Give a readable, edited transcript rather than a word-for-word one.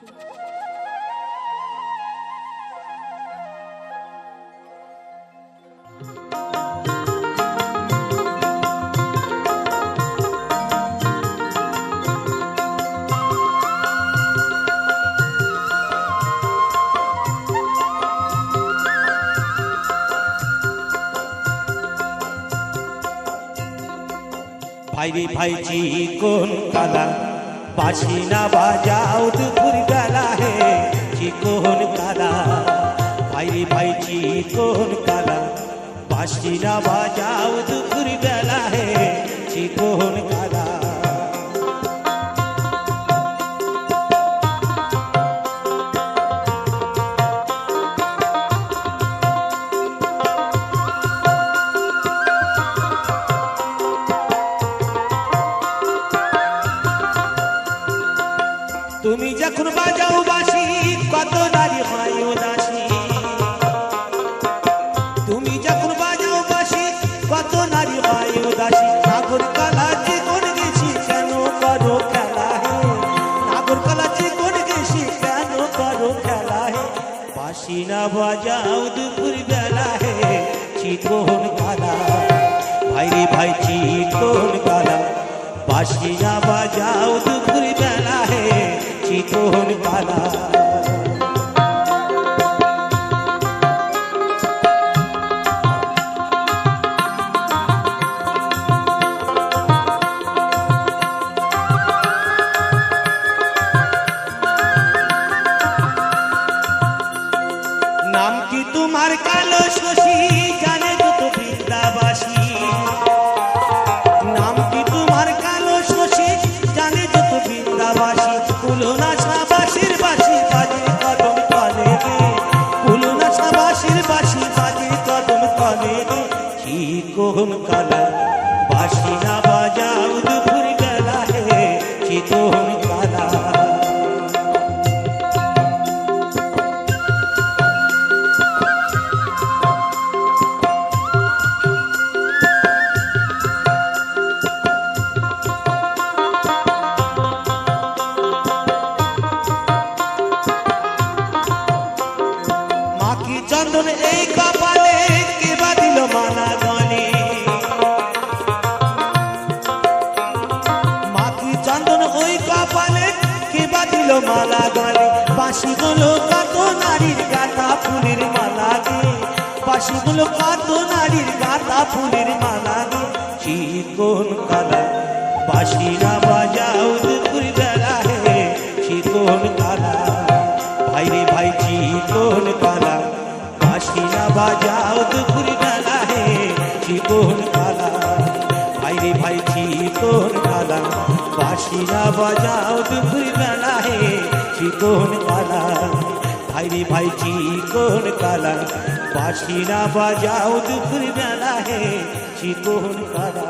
ভাই রে ভাই চিকন কালা বাঁশি না বাজাও দুপুর বেলা হে চিকন কালা। ভাই রে ভাই চিকন কালা বাঁশি না বাজাও দুপুর বেলা হে চিকন কালা। তুমি যখন বাজাও বাঁশি কত নারী হয় উদাসী। তুমি যখন বাজাও বাঁশি কত নারী হয় উদাসী। নাগর কালা চিকন গেছি কেন করো খেলা হে, নাগর কালা চিকন গেছি কেন করো খেলা হে। বাঁশি না বাজাও দুপুর বেলা হে চিকন কালা। ভাই রে ভাই চিকন কালা বাঁশি না বাজাও দুপুর বেলা হে চিকন কালা। নাম কি তোমার কালো শশী জানে যত বৃন্দাবাসী। নাম কি তোমার কালো শশী জানে যত বৃন্দাবাসী। কুলো না সাবাসীর বাসি বাজে কদম তলে গে, কুলো না সাবাসীর বাসি বাজে কদম তলে গে চিকন কালা। বাঁশি না বাজাও দুপুর বেলা হে চিকন কালা। চন্দন এই কপালে কে বাঁধিল মালা গলে। মাখি চন্দন ওই কপালে কে বাঁধিল মালা গলে। বাঁশি গুলো কত নারীর গাঁথা ফুলের মালা গে, বাঁশি গুলো কত নারীর গাঁথা ফুলের মালা গে চিকন কালা। বাঁশি না বাজাও দুপুর বেলা হে চিকন কালা। ভাই রে ভাই চিকন কালা বাঁশি না বাজাও দুপুর বেলা হে চিকন কালা। ভাই রে ভাই চিকন কালা বাঁশি না বাজাও দুপুর বেলা হে চিকন কালা। ভাই রে ভাই চিকন কালা বাঁশি না বাজাও দুপুর বেলা হে চিকন কালা।